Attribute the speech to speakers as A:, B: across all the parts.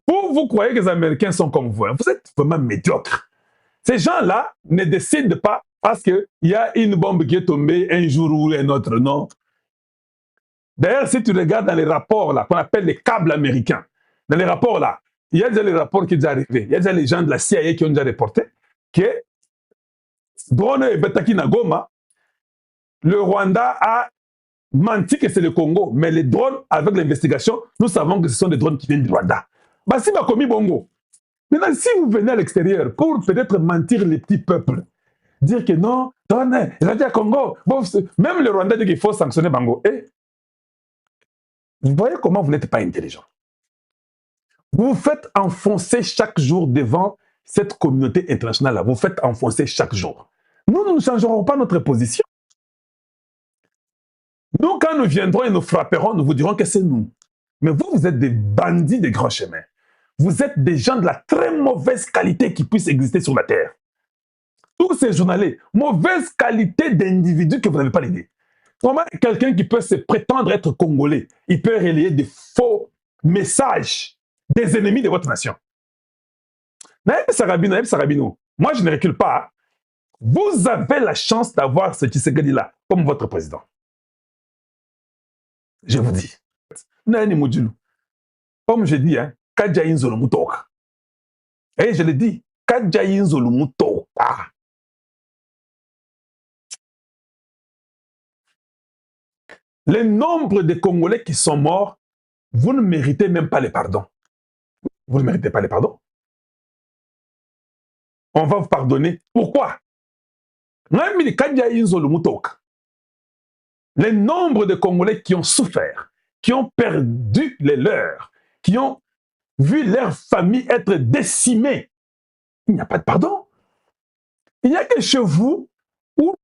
A: Vous croyez que les Américains sont comme vous. Hein? Vous êtes vraiment médiocres. Ces gens-là ne décident pas parce qu'il y a une bombe qui est tombée un jour ou un autre, non. D'ailleurs, si tu regardes dans les rapports là, qu'on appelle les câbles américains, dans les rapports là, il y a déjà les rapports qui sont déjà arrivés. Il y a déjà les gens de la CIA qui ont déjà reporté que drone et Betaki Nagoma, le Rwanda a menti que c'est le Congo, mais les drones, avec l'investigation, nous savons que ce sont des drones qui viennent du Rwanda. Bah, si Bakomi Bongo. Maintenant, si vous venez à l'extérieur pour peut-être mentir les petits peuples, dire que non, drone, il a dit à Congo, bon, même le Rwanda dit qu'il faut sanctionner Bango. Et vous voyez comment vous n'êtes pas intelligent. Vous vous faites enfoncer chaque jour devant cette communauté internationale-là. Vous faites enfoncer chaque jour. Nous ne changerons pas notre position. Nous, quand nous viendrons et nous frapperons, nous vous dirons que c'est nous. Mais vous, vous êtes des bandits de grands chemins. Vous êtes des gens de la très mauvaise qualité qui puissent exister sur la terre. Tous ces journalistes, mauvaise qualité d'individus que vous n'avez pas l'idée. Comment quelqu'un qui peut se prétendre être congolais, il peut relayer des faux messages des ennemis de votre nation. Naïb Sarabino, moi je ne recule pas. Vous avez la chance d'avoir ce Tshisekedi-là comme votre président. Je vous dis. Nani Moudjoulou. Comme je dis, hein, Kadjaïn Zolomoutoka. Et je le dis, Kadjaïn Zolomoutoka. Le nombre de Congolais qui sont morts, vous ne méritez même pas les pardons. Vous ne méritez pas les pardons. On va vous pardonner. Pourquoi? Le nombre de Congolais qui ont souffert, qui ont perdu les leurs, qui ont vu leur famille être décimée, il n'y a pas de pardon. Il n'y a que chez vous où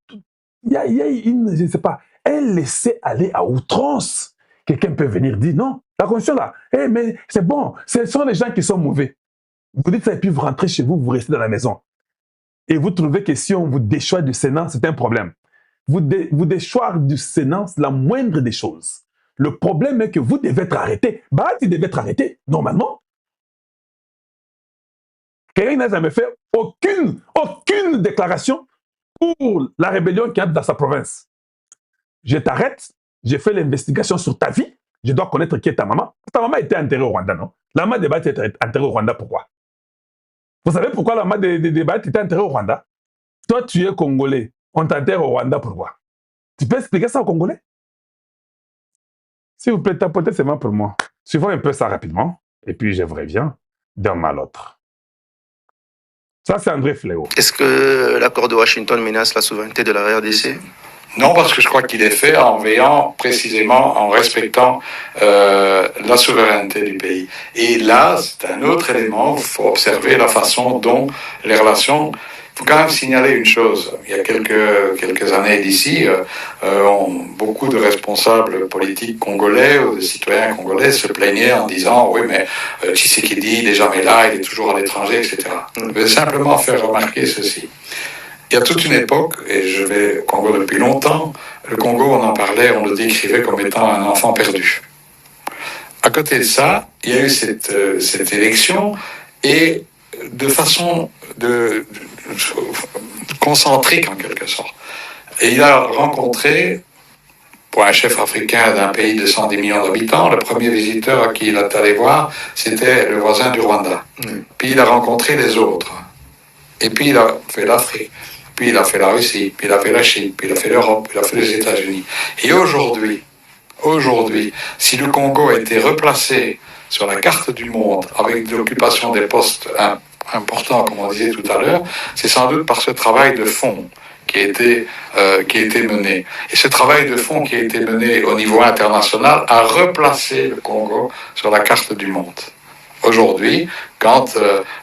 A: il y a une, je ne sais pas, un laisser aller à outrance. Quelqu'un peut venir dire non, la conscience là, hey, mais c'est bon, ce sont les gens qui sont mauvais. Vous dites ça et puis vous rentrez chez vous, vous restez dans la maison. Et vous trouvez que si on vous déchoit du Sénat, c'est un problème. Vous déchoir du Sénat, c'est la moindre des choses. Le problème est que vous devez être arrêté. Bah, tu devais être arrêté, normalement. Quelqu'un n'a jamais fait aucune déclaration pour la rébellion qui est dans sa province. Je t'arrête, j'ai fait l'investigation sur ta vie, je dois connaître qui est ta maman. Ta maman était enterrée au Rwanda, non? La maman de Bat était enterrée au Rwanda, pourquoi? Vous savez pourquoi la maman de Bat était enterrée au Rwanda? Toi, tu es Congolais, on t'enterre au Rwanda, pourquoi? Tu peux expliquer ça aux Congolais? S'il vous plaît, tapotez ces mains pour moi. Suivons un peu ça rapidement, et puis je vous reviens d'un mal l'autre. Ça, c'est André Fléau.
B: Est-ce que l'accord de Washington menace la souveraineté de la RDC?
C: Non, parce que je crois qu'il est fait en veillant précisément, en respectant la souveraineté du pays. Et là, c'est un autre élément, il faut observer la façon dont les relations... Il faut quand même signaler une chose. Il y a quelques années d'ici, beaucoup de responsables politiques congolais ou de citoyens congolais se plaignaient en disant « Oui, mais Tshisekedi, il n'est jamais là, il est toujours à l'étranger, etc. » Je vais simplement faire remarquer ceci. Il y a toute une époque, et je vais au Congo depuis longtemps, le Congo, on en parlait, on le décrivait comme étant un enfant perdu. À côté de ça, il y a eu cette élection, et de façon concentrique en quelque sorte. Et il a rencontré, pour un chef africain d'un pays de 110 millions d'habitants, le premier visiteur à qui il est allé voir, c'était le voisin du Rwanda. Puis il a rencontré les autres. Et puis il a fait l'Afrique. Puis il a fait la Russie, puis il a fait la Chine, puis il a fait l'Europe, puis il a fait les États-Unis. Et aujourd'hui, si le Congo a été replacé sur la carte du monde avec l'occupation des postes importants, comme on disait tout à l'heure, c'est sans doute par ce travail de fond qui a été mené. Et ce travail de fond qui a été mené au niveau international a replacé le Congo sur la carte du monde. Aujourd'hui, quand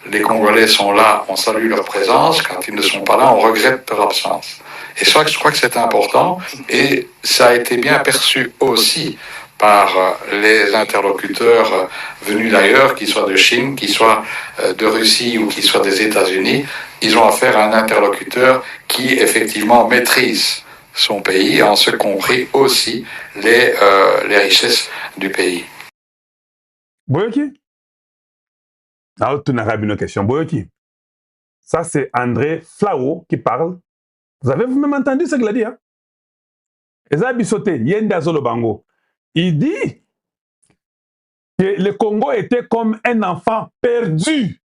C: les Congolais sont là, on salue leur présence. Quand ils ne sont pas là, on regrette leur absence. Et ça, je crois que c'est important. Et ça a été bien perçu aussi par les interlocuteurs venus d'ailleurs, qu'ils soient de Chine, qu'ils soient de Russie ou qu'ils soient des États-Unis. Ils ont affaire à un interlocuteur qui, effectivement, maîtrise son pays, en ce compris aussi les richesses du pays.
A: Boyoki? Une question. Ça, c'est André Flao qui parle. Vous avez vous-même entendu ce qu'il a dit, hein? Il dit que le Congo était comme un enfant perdu.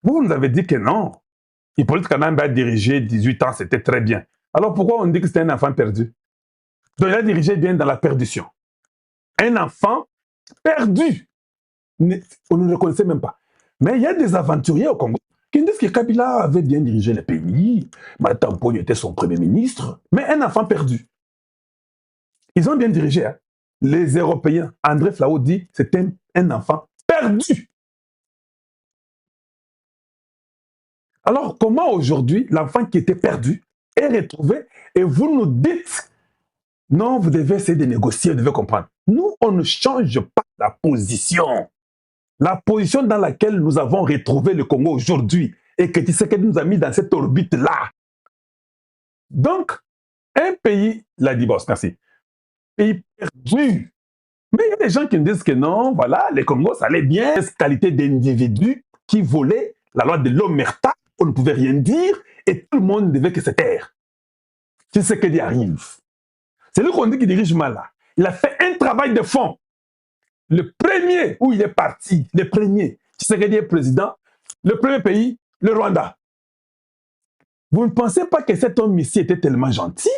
A: Vous nous avez dit que non. Hippolyte Kanambe a dirigé 18 ans, c'était très bien. Alors pourquoi on dit que c'était un enfant perdu? Donc il a dirigé bien dans la perdition. Un enfant perdu. On ne le reconnaissait même pas. Mais il y a des aventuriers au Congo qui disent que Kabila avait bien dirigé le pays. Matampo était son premier ministre. Mais un enfant perdu. Ils ont bien dirigé. Hein. Les Européens, André Flao dit que c'était un enfant perdu. Alors, comment aujourd'hui, l'enfant qui était perdu est retrouvé et vous nous dites, non, vous devez essayer de négocier, vous devez comprendre. Nous, on ne change pas la position. La position dans laquelle nous avons retrouvé le Congo aujourd'hui et que Tshisekedi nous a mis dans cette orbite-là. Donc, un pays, la divorce, merci, pays perdu. Mais il y a des gens qui me disent que non, voilà, les Congos, ça allait bien. Cette qualité d'individus qui volaient la loi de l'omerta, on ne pouvait rien dire et tout le monde devait que se taire. Tshisekedi arrive. C'est lui qu'on dit qu'il dirige mal là. Il a fait un travail de fond. Le premier où il est parti, le premier, Tshisekedi est président, le premier pays, le Rwanda. Vous ne pensez pas que cet homme ici était tellement gentil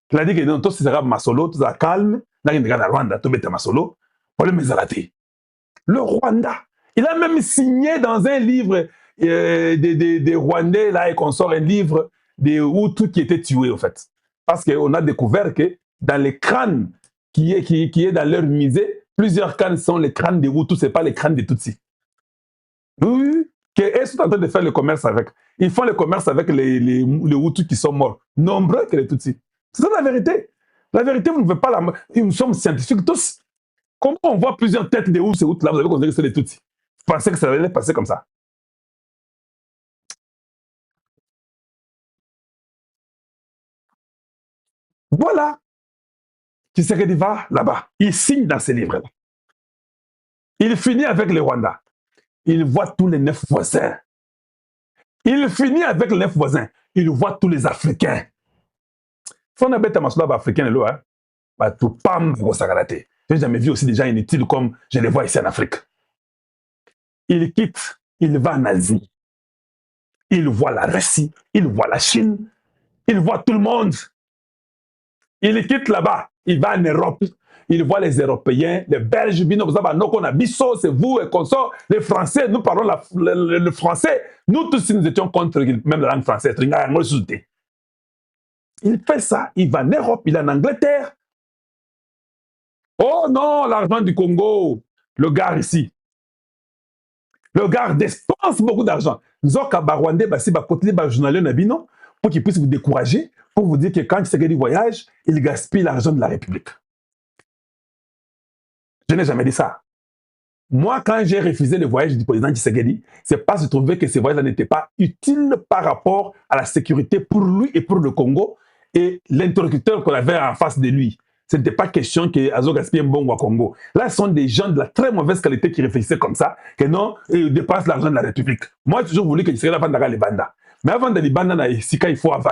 A: qu'il a dit que non, tout sera masolo, tout sera calme, le Rwanda, tout est masolo, le Rwanda. Il a même signé dans un livre des Rwandais, là, et qu'on sort un livre des Hutus qui étaient tués, en fait. Parce qu'on a découvert que dans les crânes qui est dans leur musée, plusieurs crânes sont les crânes des Hutus, ce n'est pas les crânes des Tutsis. Oui, qu'ils sont en train de faire le commerce avec. Ils font le commerce avec les Hutus qui sont morts, nombreux que les Tutsis. C'est ça la vérité. La vérité, vous ne pouvez pas la... Nous sommes scientifiques tous. Comment on voit plusieurs têtes des Hutus là, vous avez considéré que c'est les Tutsis. Vous pensez que ça allait passer comme ça? Voilà. Tshisekedi va là-bas. Il signe dans ces livres-là. Il finit avec les Rwandais. Il voit tous les 9 voisins. Il finit avec les 9 voisins. Il voit tous les Africains. Si on a bête à ma africain, là, bah, tout pam, je n'ai jamais vu aussi des gens inutiles comme je les vois ici en Afrique. Il quitte, il va en Asie. Il voit la Russie, il voit la Chine, il voit tout le monde. Il quitte là-bas, il va en Europe. Il voit les Européens, les Belges, c'est vous et consort, les Français, nous parlons le français. Nous tous, nous étions contre même la langue française. Il fait ça, il va en Europe, il est en Angleterre. Oh non, l'argent du Congo, le gars ici. Le gars dépense beaucoup d'argent. Nous avons Rwandais, pour qu'il puisse vous décourager, pour vous dire que quand Tshisekedi voyage, il gaspille l'argent de la République. Je n'ai jamais dit ça. Moi, quand j'ai refusé le voyage du président Tshisekedi, c'est parce que je trouvais que ce voyage n'était pas utile par rapport à la sécurité pour lui et pour le Congo et l'interlocuteur qu'on avait en face de lui. Ce n'était pas question que Azo gaspille un bon au Congo. Là, ce sont des gens de la très mauvaise qualité qui réfléchissaient comme ça, que non, ils dépensent l'argent de la République. Moi, j'ai toujours voulu que Tshisekedi avant d'aller les banda. Mais avant d'aller banda, il faut avant.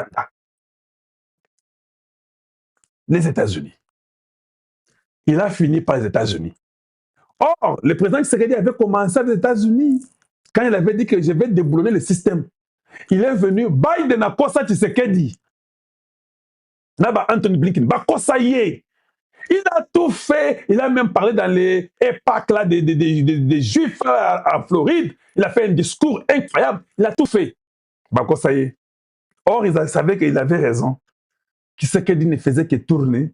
A: Les États-Unis. Il a fini par les États-Unis. Or, le président Tshisekedi avait commencé aux États-Unis quand il avait dit que je vais déboulonner le système. Il est venu, Biden a kosa Tshisekedi. Naba Anthony Blinken, il a tout fait. Il a même parlé dans les EPAC là, des Juifs en Floride. Il a fait un discours incroyable. Il a tout fait. Bakosaye. Or, ils savaient qu'il avait raison. Tshisekedi ne faisait que tourner.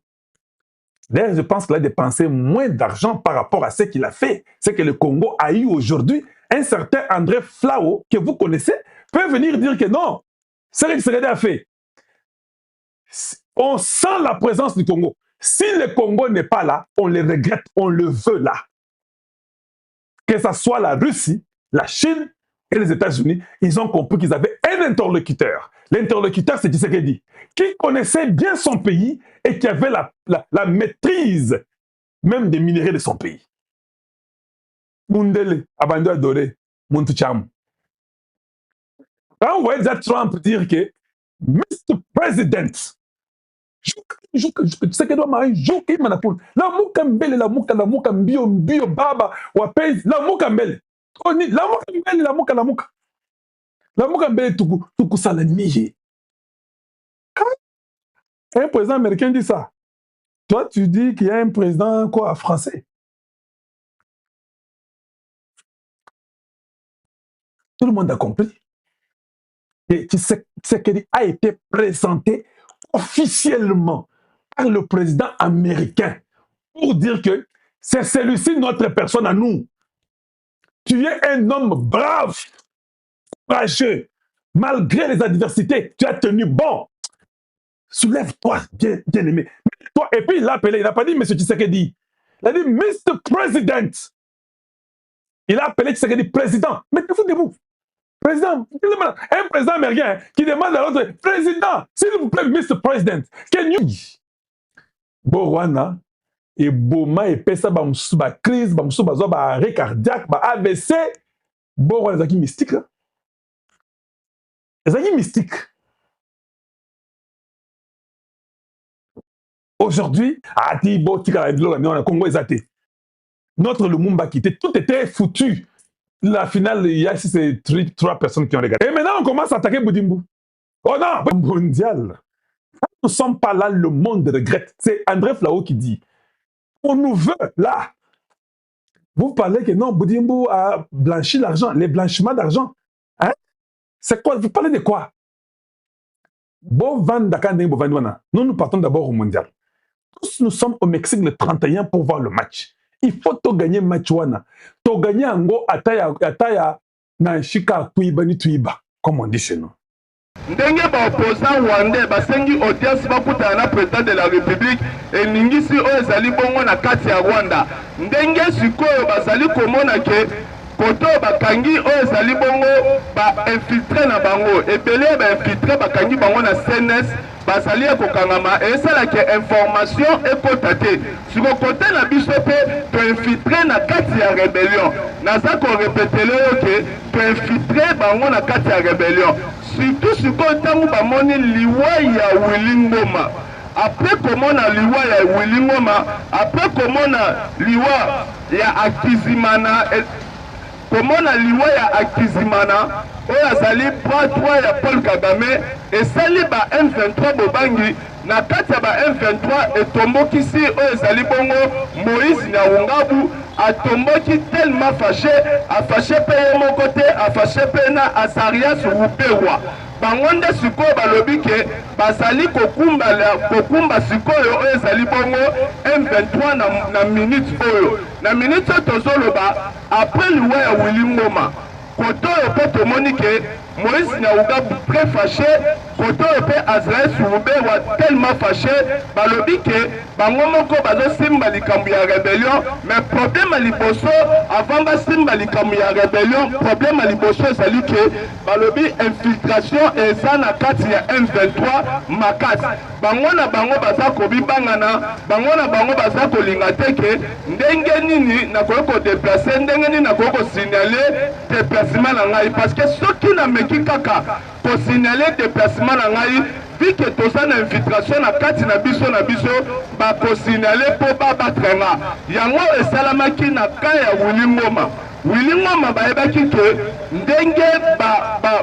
A: D'ailleurs, je pense qu'il a dépensé moins d'argent par rapport à ce qu'il a fait. C'est que le Congo a eu aujourd'hui un certain André Flao, que vous connaissez, peut venir dire que non, ce que Tshisekedi a fait. On sent la présence du Congo. Si le Congo n'est pas là, on le regrette, on le veut là. Que ce soit la Russie, la Chine et les États-Unis, ils ont compris qu'ils avaient un interlocuteur. L'interlocuteur, c'est Tshisekedi, qui connaissait bien son pays et qui avait la maîtrise même des minéraux de son pays. Mundele, Abando Adoré, muntu cham. Quand vous voyez déjà Trump dire que Mr. President, tu sais que doit marier, jouer manapul. La muka mbele, la muka mbio baba, wapez, la muka mbele. Oni, la muka mbele, la muka. La muka mbele tuku salamiye. Un président américain dit ça. Toi, tu dis qu'il y a un président quoi, français. Tout le monde a compris. Et Tshisekedi a été présenté officiellement par le président américain pour dire que c'est celui-ci notre personne à nous. Tu es un homme brave, courageux, malgré les adversités, tu as tenu bon. Soulève-toi, bien-aimé. Toi, et puis il l'a appelé, il n'a pas dit M. Tshisekedi. Il a dit Mr. President. Il a appelé Tshisekedi président. Mettez-vous debout. Président, un président américain qui demande à l'autre président, s'il vous plaît, Mr. President, can you? Borwana et Boma et Pessa, ba crise, ba arrêt cardiaque, ba AVC. Borwana, c'est mystique. C'est mystique. Aujourd'hui, notre Lumumba quitté, tout était foutu. La finale, il y a ici ces 3 personnes qui ont regardé. Et maintenant, on commence à attaquer Boudimbo. Oh non, mondial. Nous ne sommes pas là, le monde regrette. C'est André Flao qui dit. On nous veut là. Vous parlez que non, Boudimbo a blanchi l'argent, les blanchiments d'argent. Hein? C'est quoi? Vous parlez de quoi? Nous partons d'abord au mondial. Tous nous sommes au Mexique le 31 pour voir le match. Il faut gagner match wana. To gagner ango ataya na shika tuiba ni tuiba, comme on dit chez nous.
D: Ndenge ba opposant rwandais basengi audience bakuta na président de la République et ningisi oyo ezali bongo na kati ya Rwanda. Ndenge sikoyo bazali komona ke koto bakangi oyo ezali bongo ba infiltré na bango ebele ba infiltré bakangi bango na CNS basali ekokangama esala ke information ekotate siko kote na biso pe to infiltré na kati ya rébellion naza ko répéter oke to infiltré bango na kati ya rébellion surtout siko tangu bamoni liwa ya Wilingoma après komona liwa ya Wilingoma après komona liwa ya Akizimana komona liwa ya Akizimana oyo azali patwa ya Paul Kagame esali ba M23 bobangi na kati ya ba M23 etombokisi oyo ezali bongo Moïse Nyawungabu atomboki tellement fâché afâché pe ye moko te afâché pe na Azarias Rupewa bango nde sikoyo balobi ke bazali kokumba sikoyo oyo ezali bongo M23 na minute oyo na minute oyo tozoloba après liwa ya Wilingoma koto oyo mpe tomoni ke Moïse Nyawungabu très fâché koto oyo mpe Azarias Rupewa tellement fâché balobi ke bango moko bazosimba likambo ya rébellion mais problème ya liboso avant basimba likambo ya rébellion problème ya liboso ezali ke balobi infiltration eza na kati ya M23 makasi bango na bango baza kobibangana bango na bango baza kolinga te ke ndenge nini nakoki kodeplace ndenge nini nakoki kosignale déplacement na ngai parce que soki nameki kaka kosignale déplacement na ngai vu que toza na infiltration na kati na biso ba kosignale po babatre nga yango esalamaki na ka ya Wilingoma bayebaki ke ndenge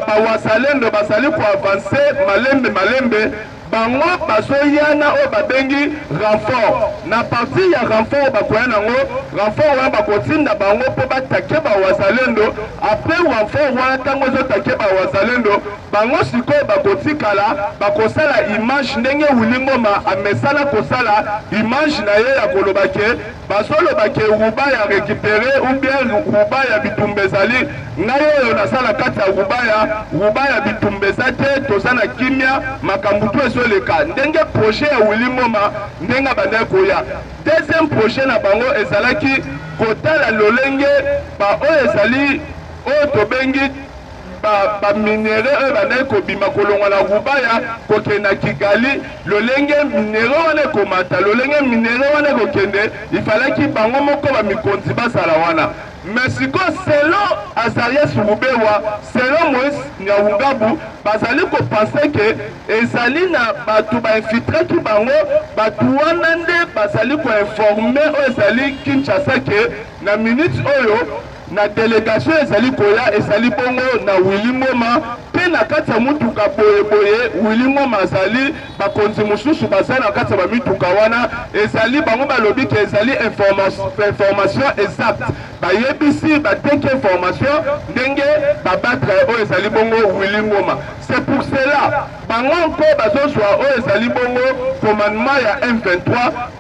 D: bawazalendo bazali koavanse malembe bango bazoyana oyo babengi renfort na parti ya renfort bakoya nango renfort wana bakotinda bango mpo batake bawazalendo apres renfort wana ntango ezotake bawazalendo bango sikoyo bakotikala bakosala image ndenge Wilingoma amesala kosala image na ye ya koloba ke bazoloba ke ruba ya récupéré ou bien ruba ya bitumba ezali ngai oyo nasala kati ya ruba ya bitumba eza te toza na kimia makambo to ezoleka ndenge projet ya Wilingoma ndenge bandaki koya deuxième projet na bango ezalaki kotala lolenge oyo ezali oyo tobengi baminere oyo bandaki kobima kolongwa na Rubaya kokende na Kigali lolenge minere wana ekomata lolenge minere wana ekokende ifalaki bango moko bamikonzi basala wana mais sikoyo selon Azarias Rubewa, selon Moïse Nyawungabu, bazali ko penser que ezali na batu ba infiltré ki bango, batu wana nde bazali ko informer o ezali Kinshasa ke na minute oyo na délégation ezali koya ezali bongo na Willy Ngoma pe na kati ya mutuka boye Willy Ngoma azali bakonzi mususu bazali na kati ya bamituka wana ezali bango balobi ke ezali information exacte bayebisi bateki information ndenge babatre oyo ezali bongo Willy Ngoma. C'est pour cela bango encore bazozwa oyo ezali bongo commandement ya M23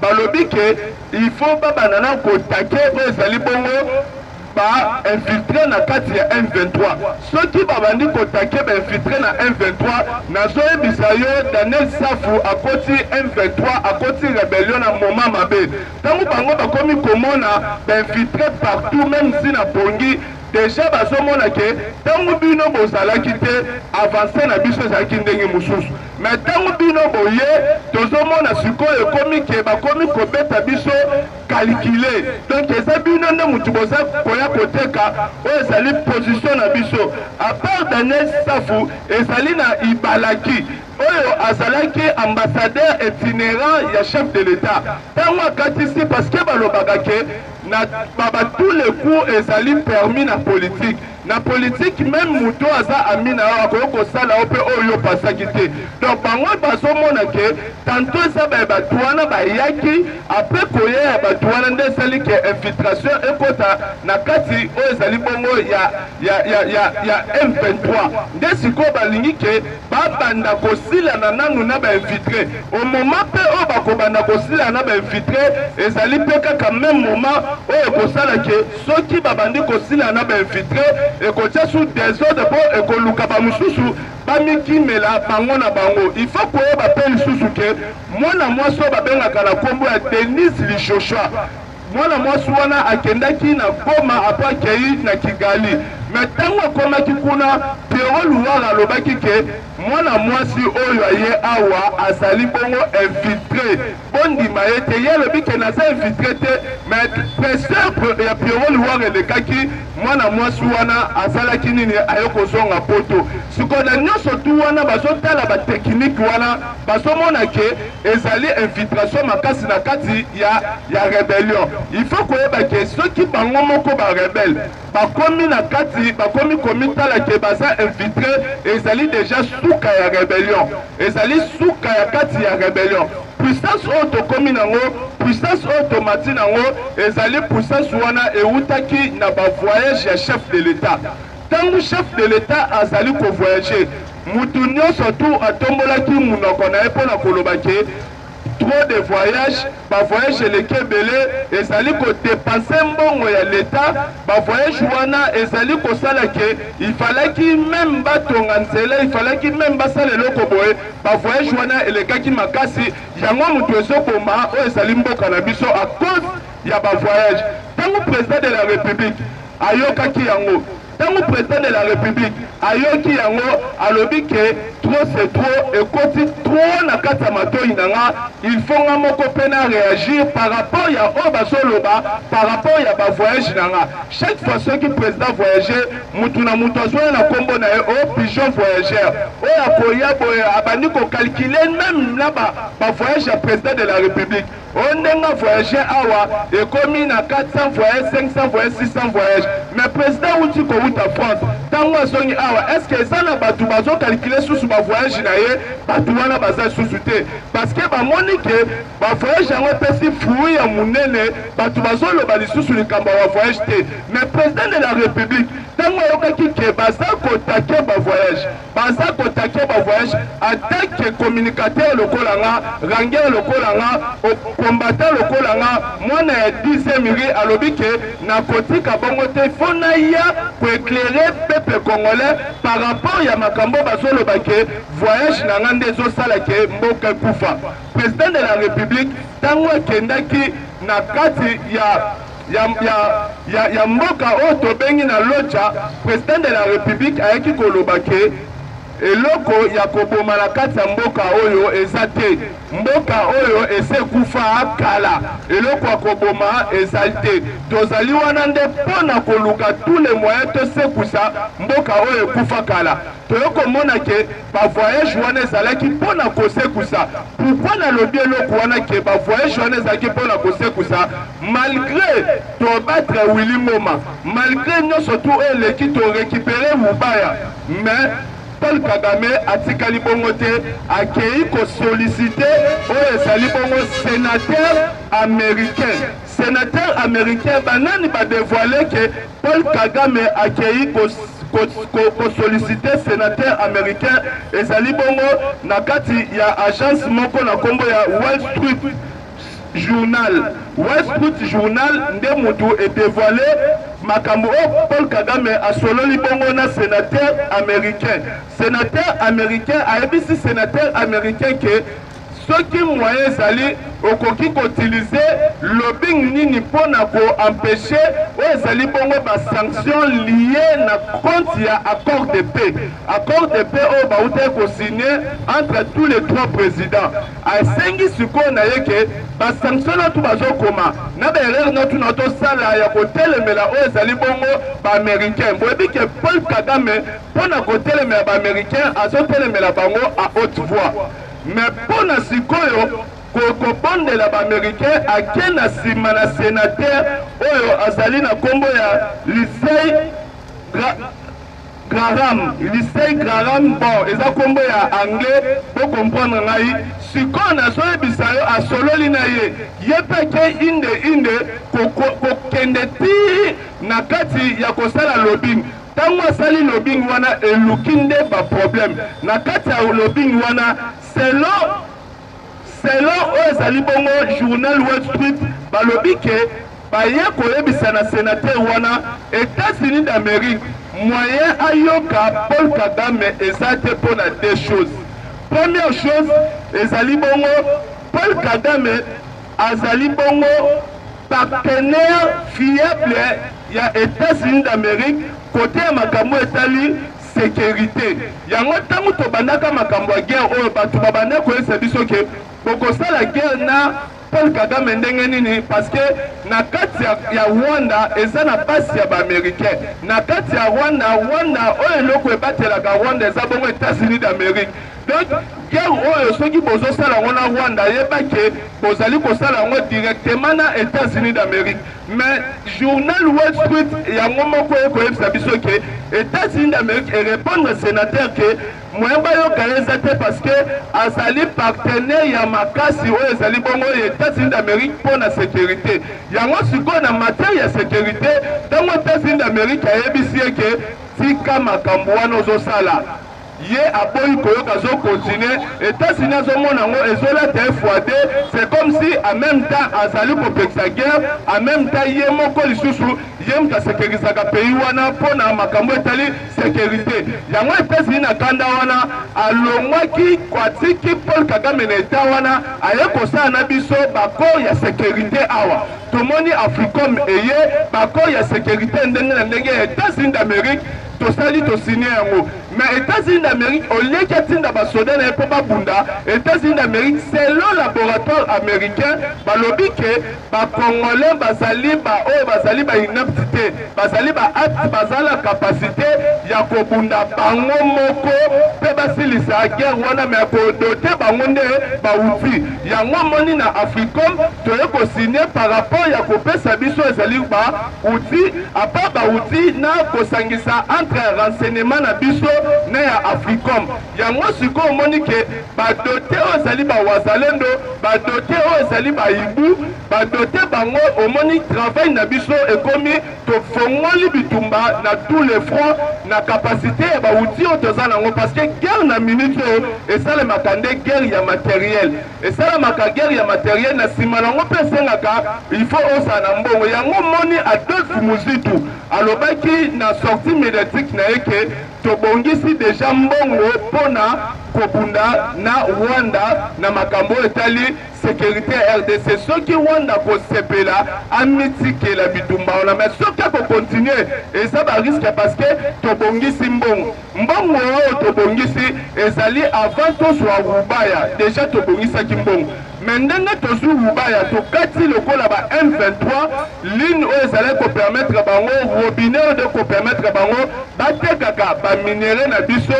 D: balobi ke il faut babanana kotake oyo ezali bongo ba infiltré na kati ya M23. Ceux qui babandi kotake ba infiltré na M23 nazo ebisa yo Daniel Safu akoti M23 akoti rébellion na moment mabe. Tango bango bakomi komona ba infiltré partout même si na pongi déjà bazomona ke tango bino bozalaki te avancer na biso ezalaki ndenge mosusu mais tango bino boye tozomona sikoyo ekomi ke bakomi kobeta biso calculer donc eza bino nde mutu boza koya koteka oyo ezali position na biso à part Daniel Safu ezali na Ibalaki oyo azalaki ambassadeur itinérant ya chef de l'État tango akatisi parce que balobaka ke na baba tous les coups ezali permis na politique même muto aza amina akoyo kosala ope oyo pasaki te donc bango bazomona ke tantôt eza batu wana bayaki après koya batu wana nde esali ke infiltration ekota na kati oyo ezali bongo ya M23 nde sikoyo balingi ke babanda kosilana nanu na bainfiltré au moment mpe oyo bakobanda kosilana na bainfiltré ezali mpe kaka même moment oyo kosala ke soki babandi kosilana na bainfiltré ekotia sous désordre po ekoluka bamosusu bamikimela bango na bango. Il faut koyeba mpe lisusu ke mwana mwasi oyo babengaka na nkombo ya Denis Lishoshwa mwana mwasi wana akendaki na Goma apres akei na Kigali mais ntango akomaki kuna Pierrot Luwara alobaki ke mwana mwasi oyo aye awa azali bongo infiltré bondima ye te ye alobi ke naza infiltré te mais preseur ya Pierrot Luwara elekaki mwana mwasi wana azalaki nini aye kozonga poto sikoyo na nyonso tu wana bazotala bateknike wana bazomona ke ezali infiltration makasi na kati ya rébellion. Il faut koyeba ke soki bango moko barebele bakomi na kati bakomi komitala ke baza infiltré ezali déjà suka ya rébellion ezali suka ya kati ya rébellion puissance oyo tokomi nango puissance oyo tomati nango ezali puissance wana eutaki na bavoyage ya chef de l'État. Tango chef de l'État azali kovoyager mutu nyonso tu atombolaki munoko na ye mpona koloba ke trop de voyages bavoyage eleki ebele ezali kodepanse mbongo ya l'État bavoyage wana ezali kosala ke ifalaki même batonga nzela ifalaki même basala eloko boye bavoyage wana elekaki makasi yango mutu ezoboma oyo ezali mboka na biso à cause ya bavoyage. Tango président de la République ayokaki yango tango président de la République ayoki yango alobi ke trop c'est trop ekoti trop na kati ya matoi nanga il faut nga moko pena réagir par rapport ya oyo bazoloba par rapport ya bavoyage nanga chaque fois soki président voyager mutu na mutu azwaya na nkombo na ye oyo pigeon voyageur oyo akoya boye abandi kokalkule même na bavoyage ya président de la République oyo ndenge voyager awa ekomi na 400 voyage 500 voyage 600 voyage mais président uti kouta France tango azongi awa est-ce que eza na batu bazokalkule susu bavoyage na ye batu wana baza susu te parce que bamoni ke bavoyage yango epesi fruit ya munene batu bazoloba lisusu likambo ya bavoyage te mais président de la République tango ayokaki ke baza kotake bavoyage atake communicateur lokola nga ranger lokola nga combattant lokola nga mwana ya 10e miri alobi ke na kotika bongo te fo na ya koéclairer peuple congolais par rapport ya makambo bazoloba ke voyage na nga nde ezosala ke mboka ekufa. Président de la République tango akendaki na kati ya mboka oyo tobengi na Locha président de la République ayaki koloba ke eloko ya koboma na kati ya mboka oyo eza te. Mboka oyo ese kufa kala, eloko ya koboma eza te. Tozali wana nde pona koluka tous les moyens tosekusa mboka oyo kufa kala. Toyoko mona ke ba voyage wana ezalaki pona kosekusa. Pourquoi na lobi eloko wana ke ba voyage wana ezalaki pona kosekusa? Malgré to battre Willy Moma, malgré nyonso tout eleki to récupérer Mubaya, mais Paul Kagame atikali bongo te, akei ko solliciter oyo ezali bongo sénateur américain. Sénateur américain banani ba dévoiler que Paul Kagame akei ko solliciter sénateur américain ezali bongo na kati ya agence moko na kombo ya Wall Street Journal. Wall Street Journal nde mutu e dévoilé makambo Paul Kagame a sololi bongo na sénateur américain. Sénateur américain a ebisi sénateur américain que ceux qui moyen zali okoki ko utiliser lobbying nini pona ko empêcher o zali bongo ba sanctions liées na compte ya accord de paix. Accord de paix o ba uta ko signer entre tous les trois présidents. A sengi siko na yeke ba sanctions na tu bazo koma na ba erreur na tu na to sala ya ko telemela o zali bongo ba américain. Bo bi ke Paul Kagame pona ko telemela ba américain azo telemela bango à haute voix. Mais pour na sikoyo kokobondela ba américain akena sima na sénateur oyo azali na kombo ya Lindsey Graham bon eza kombo ya anglais pour comprendre ngai sikoyo na so ebisa yo asololi na ye yepeke inde kokende ti na kati ya kosala lobbying. Tango asali lobbying wana eluki nde ba problème na kati ya lobbying wana selon oyo ezali bongo journal Wall Street balobi ke baye koyebisa na sénateur wana États-Unis d'Amérique moyen ayoka Paul Kagame eza te mpona deux choses. Première chose ezali bongo Paul Kagame azali bongo partenaire fiable ya États-Unis d'Amérique côté ya makambo etali sécurité. Yango tango to bandaka makambo ya guerre oyo bato babanda koyesa biso ke bokosala guerre na Paul Kagame ndenge nini parce que na kati ya Rwanda eza na basi ya ba américain. Na kati ya Rwanda oyo eloko ebatelaka Rwanda eza bongo États-Unis d'Amérique. Donc guerre oyo soki bozosala ngo na Rwanda yebake bozali kosala ngo directement na États-Unis d'Amérique. Mais journal Wall Street yango moko ekoyebisa biso ke États-Unis d'Amérique et répondre sénateur que moyen bayoka eza te parce que azali partenaire ya makasi oyo ezali bongo États-Unis d'Amérique pour la sécurité. Yango sikoyo na matière ya sécurité ntango États-Unis d'Amérique ayebisi ke tika makambo wana ozosala ye aboyi koyoka zo continuer États-Unis azomona ngo ezolata FAD. C'est comme si en même temps azali kopekisa guerre en même temps ye moko lisusu ye muta sécurisaka pays wana mpona makambo etali sécurité. Yango États-Unis na kanda wana alongwaki kwatiki Paul Kagame na eta wana aye kosala na biso bakor ya sécurité awa. Tomoni Africom eye bakor ya sécurité ndenge na ndenge ya États-Unis d'Amérique tosali tosigné yango. Mais États-Unis d'Amérique au lieu qu'atinda basoda na epo babunda États-Unis d'Amérique selon laboratoire américain balobi ke ba congolais bazali ba oyo bazali ba inaptité bazali ba apte bazala capacité ya kobunda bango moko pe basilisa guerre wana me ko doter bango nde ba outil yango moni na Africom toye ko signer par rapport ya kopesa biso ezali ba outil à part ba outil na kosangisa entre renseignement na biso na ya Africom. Yango siko omoni ke badote oyo ezali bawazalendo badote oyo ezali baibu badote bango omoni travail na biso ekomi tofongoli bitumba na tous les fronts na capacité ya bauti oyo toza nango parce que guerre na minute oyo esalemaka nde guerre ya matériel esalemaka guerre ya matériel na nsima nango mpe esengaka il faut osala na mbongo. Yango moni Adolphe Muzitu alobaki na sortie médiatique na ye ke tobongi tobongisi deja mbongo mpona kobunda na Rwanda na makambo etali sécurité RDC. Soki Rwanda kosepela amitikela bitumba wana, mais soki akokontinue eza bariske parce que tobongisi mbongo oyo tobongisi ezali avant tozwa Rubaya deja tobongisaki mbongo. Mais ndenge tozwi Rubaya tokati lokola ba M23 ligne oyo ezali kopermettre bango robinet oyo de kopermettre bango batekaka baminere na biso,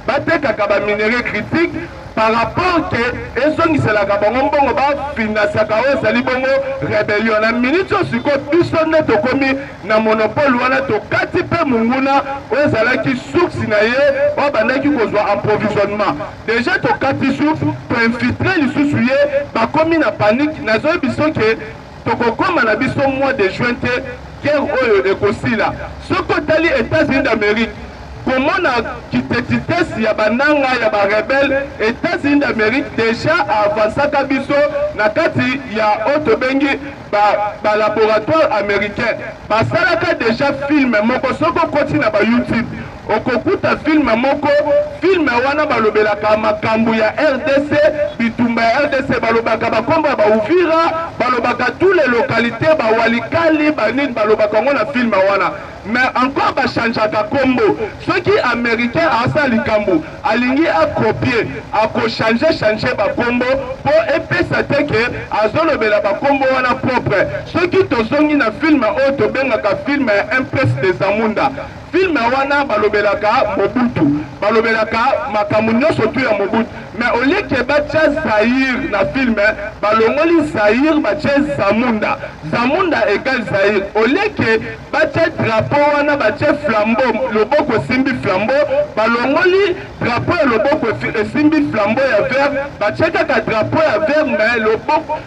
D: batekaka baminere critique par rapport que ezongiselaka bango mbongo bafinasaka oyo ezali bongo rébellion. Na minute oyo sikoyo biso nde tokomi na monopole wana tokati mpe monguna oyo ezalaki source na ye oyo bandaki kozwa approvisionnement. Déjà tokati source toinfiltre lisusu ye bakomi na panique. Nazoyi biso ke tokokoma na biso mois de juin te guerre oyo ekosila. Soki otali États-Unis d'Amérique komona kitetites ya bananga ya barebele, États-Unis d'Amérique déjà avansaka biso na kati ya oto bengi ba laboratoire américain basalaka déjà film moko. Soko koti na ba YouTube okokuta film moko, film wana balobelaka makambo ya RDC, bitumba ya RDC, balobaka bakombo ya Uvira, balobaka tous les localités bawalikali banini, balobaka ngo na film wana. Mais encore bachangeaka kombo. Soki américain asa likambo alingi akopie changer bakombo po epesa teke azolobela bakombo wana propre. Soki tozongi na film oyo tobengaka film ya Empress des Zamunda, film wana balobelaka Mobutu, balobelaka makambo nyonso tu ya Mobutu. Mais au lieu que batia Zaïre na film, balongoli Zaïre batia Zamunda, Zamunda égale Zaïre. Au lieu que batia drapeau wana batia flambeau, loboko simbi flambeau, balongoli drapeau ya loboko simbi flambeau ya vert, batia kaka drapeau ya vert, mais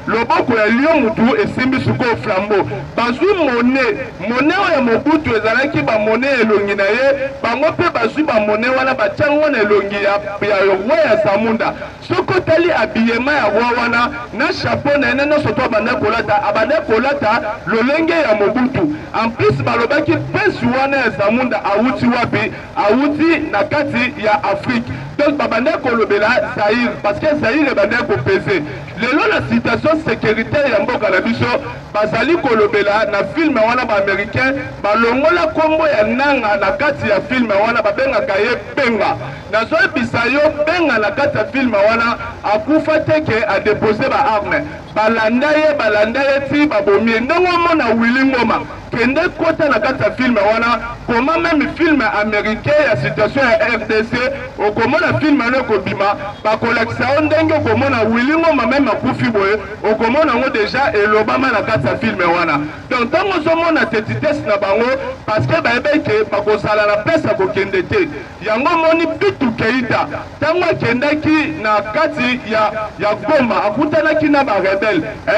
D: loboko ya lion mutu esimbi suko flambeau. Bazui monnaie ya Mobutu ezalaki ba monnaie elongi na ye, bango pe bazui ba monnaie wana batia wana elongi ya roi ya Zamunda. Soko tali abiyema ya roi wana na chapeau na ene nyonso to abanda kolata lolenge ya Mobutu. En plus balobaki pesi wana ya Zamunda awuti wapi, awuti na kati ya Afrique. Donc babanda kolobela Zaïre parce que Zaïre ebanda kopese. Lelo la situation sécuritaire ya mboka na biso bazali kolobela na film wana ba américain balongola kombo ya nanga na kati ya film wana babengaka ye Benga. Nazo bisayo Benga na kati ya film wana akufa teke a déposer ba arme. Balanda ye ti babomie ndongo mona Willy Ngoma kende kota na kati ya film wana koma même film américain ya situation ya RDC okomona film wana kobima bakolakisa ndenge okomona Willy Ngoma même akufi boye okomona ngo déjà elobama na kati ya film wana. Donc tango zomona tetites na bango parce que baebeke bakosala na pesa kokende te yango moni Bitu Keita tango akendaki na kati ya Goma akutanaki na barebele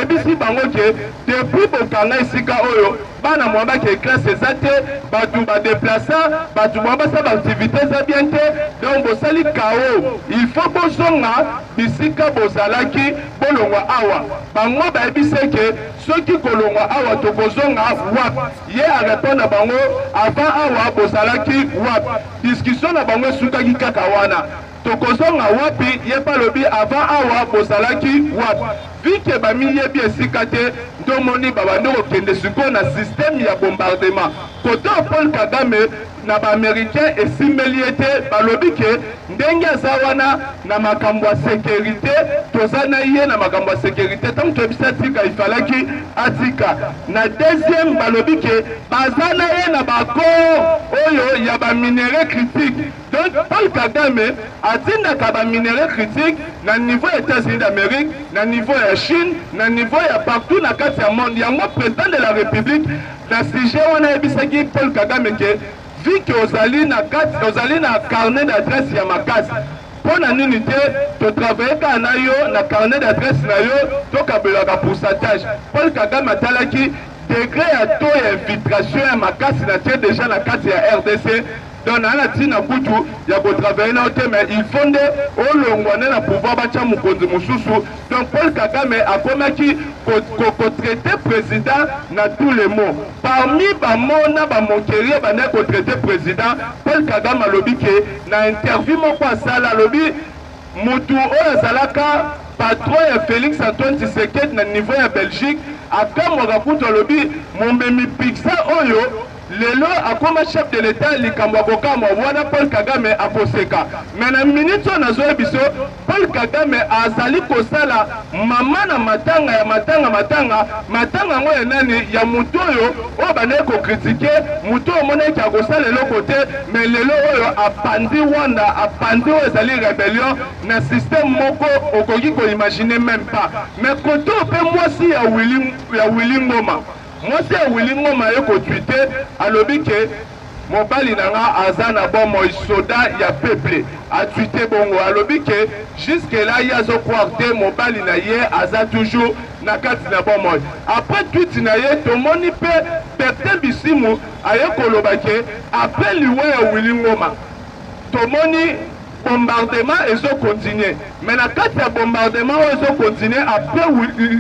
D: ebisi bango ke depuis bokanga esika oyo bana mwamba ke classe ezate batu ba déplacer batu mwamba sa ba activité za bien te. Donc bosali kao il faut bozonga bisika bozalaki bolongwa awa bango ba ebiseke soki kolongwa awa to bozonga wap ye a répondre na bango avant awa bozalaki wap discussion na bango sukaki kaka wana tokozonga wapi ye palobi avant awa bozalaki wapi vike bamiyebi esika te ndomoni babandi kokende sikoyo na système ya bombardement kote Paul Kagame na baaméricain esimbeli ete balobi ke ndenge aza wana na makambo ya sécurité toza na ye na makambo ya sécurité ntango toyebisa atika ifalaki atika na deuxième balobi ke baza na ye na bakor oyo ya baminere critique. Donc Paul Kagame atindaka baminere critique na niveau ya États-Unis d'Amérique, na niveau ya Chine, na niveau ya partout na kati ya monde. Yango président de la République na sujet wana yebisaki Paul Kagame ke vu que ozali na carnet d'adresse ya makasi pona nini te to travailler ka na yo na carnet d'adresse na yo to kabelaka pourcentage. Paul Kagame atalaki degré ya taux ya infiltration ya makasi na tie déjà na kati ya RDC donc na tina kutu ya ko travailler na te mais il faut nde olongwana na pouvoir bacha mukonzi mususu donc Paul Kagame akomaki ko traiter président na tous les mots parmi ba mona ba mokerie ba na ko traiter président Paul Kagame alobi ke na interview moko asala alobi mutu oyo azalaka patron ya Félix Antoine Tshisekedi na niveau ya Belgique akamwaka kutu alobi momemi Pixa oyo lelo akoma chef de l'état likambo akokamwa wana Paul Kagame akoseka mais na minute oyo nazoye biso Paul Kagame azali kosala mama na matanga yango ya nani ya mutu oyo oyo banaye kokritike mutu oyo monaki akosala eloko te mais lelo oyo apandi wanda apandi oyo ezali rébellion na système moko okoki koimagine même pas mais kote ope mwasi ya Willy Ngoma mwasi ya Willy Ngoma ye kotwite alobi ke mobali nanga aza na bomoi soda ya peuple atwite bongo alobi ke jusque là ye azokroire te mobali na ye aza toujours na kati na bomoi après tweet na ye tomoni mpe Bertin Bisimou aye koloba ke après liwa ya Willy Ngoma tomoni bombardement ezo continuer mais na kati ya bombardement oyo ezo continuer après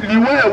D: liwa ya